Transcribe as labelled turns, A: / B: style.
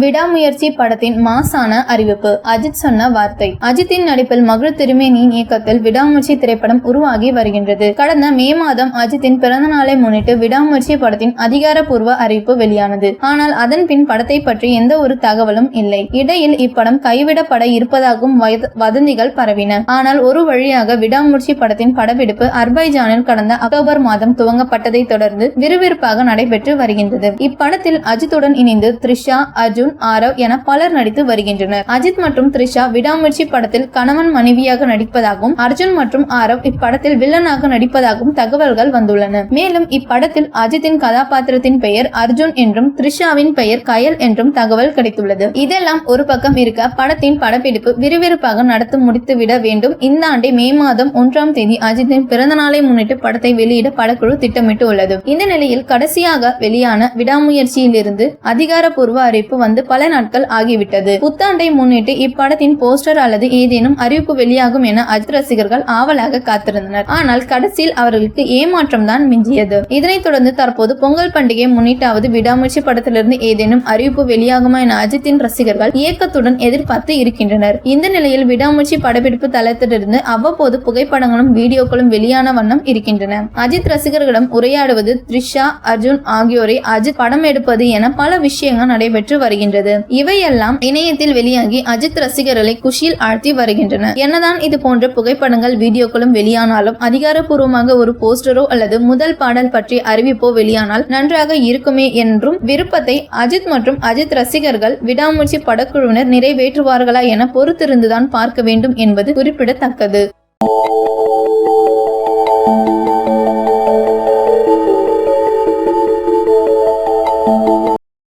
A: விடாமுயற்சி படத்தின் மாசான அறிவிப்பு. அஜித் சொன்ன வார்த்தை. அஜித்தின் நடிப்பில் மகள் திருமேனியின் இயக்கத்தில் விடாமுயற்சி திரைப்படம் உருவாகி வருகின்றது. கடந்த மே மாதம் அஜித்தின் பிறந்த நாளை முன்னிட்டு விடாமுயற்சி படத்தின் அதிகாரப்பூர்வ அறிவிப்பு வெளியானது. ஆனால் அதன் பின் படத்தை பற்றி எந்த ஒரு தகவலும் இல்லை. இடையில் இப்படம் கைவிடப்பட இருப்பதாகவும் வதந்திகள் பரவின. ஆனால் ஒரு வழியாக விடாமுயற்சி படத்தின் படப்பிடிப்பு அர்பைஜானில் கடந்த அக்டோபர் மாதம் துவங்கப்பட்டதை தொடர்ந்து விறுவிறுப்பாக நடைபெற்று வருகின்றது. இப்படத்தில் அஜித்துடன் இணைந்து த்ரிஷா, அர்ஜுன், ஆரவ் என பலர் நடித்து வருகின்றனர். அஜித் மற்றும் த்ரிஷா விடாமுயற்சி படத்தில் கணவன் மனைவியாக நடிப்பதாகவும், அர்ஜுன் மற்றும் ஆரவ் இப்படத்தில் வில்லனாக நடிப்பதாகவும் தகவல்கள் வந்துள்ளன. மேலும் இப்படத்தில் அஜித்தின் கதாபாத்திரத்தின் பெயர் அர்ஜுன் என்றும், த்ரிஷாவின் பெயர் கயல் என்றும் தகவல் கிடைத்துள்ளது. இதெல்லாம் ஒரு பக்கம் இருக்க, படத்தின் படப்பிடிப்பு விறுவிறுப்பாக நடத்தி முடித்துவிட வேண்டும். இந்த ஆண்டை மே மாதம் 1ஆம் தேதி அஜித்தின் பிறந்த நாளை முன்னிட்டு படத்தை வெளியிட படக்குழு திட்டமிட்டு உள்ளது. இந்த நிலையில் கடைசியாக வெளியான விடாமுயற்சியிலிருந்து அதிகாரப்பூர்வ அறிவிப்பு வந்து பல நாட்கள் ஆகிவிட்டது. புத்தாண்டை முன்னிட்டு இப்படத்தின் போஸ்டர் அல்லது ஏதேனும் அறிவிப்பு வெளியாகும் என அஜித் ரசிகர்கள் ஆவலாக காத்திருந்தனர். ஆனால் கடைசியில் அவர்களுக்கு ஏமாற்றம் தான் மிஞ்சியது. இதனைத் தொடர்ந்து தற்போது பொங்கல் பண்டிகையை முன்னிட்டாவது விடாமுயற்சி படத்திலிருந்து ஏதேனும் அறிவிப்பு வெளியாகுமா என அஜித்தின் ரசிகர்கள் இயக்கத்துடன் எதிர்பார்த்து இருக்கின்றனர். இந்த நிலையில் விடாமுயற்சி படப்பிடிப்பு தளத்திலிருந்து அவ்வப்போது புகைப்படங்களும் வீடியோக்களும் வெளியான வண்ணம் இருக்கின்றன. அஜித் ரசிகர்களிடம் உரையாடுவது, த்ரிஷா, அர்ஜுன் ஆகியோரை அஜித் படம் எடுப்பது என பல விஷயங்கள் நடைபெற்று வருகின்றது. இவையெல்லாம் இணையத்தில் வெளியாகி அஜித் ரசிகர்களை குஷியில் ஆழ்த்தி வருகின்றன. என்னதான் இது போன்ற புகைப்படங்கள், வீடியோக்களும் வெளியானாலும் அதிகாரப்பூர்வமாக ஒரு போஸ்டரோ அல்லது முதல் பாடல் பற்றி அறிவிப்போ வெளியானால் நன்றாக இருக்குமே என்றும் விருப்பத்தை அஜித் மற்றும் அஜித் ரசிகர்கள் விடாமுயற்சி படக்குழுவினர் நிறைவேற்றுவார்களா என பொறுத்திருந்துதான் பார்க்க வேண்டும் என்பது குறிப்பிடத்தக்கது.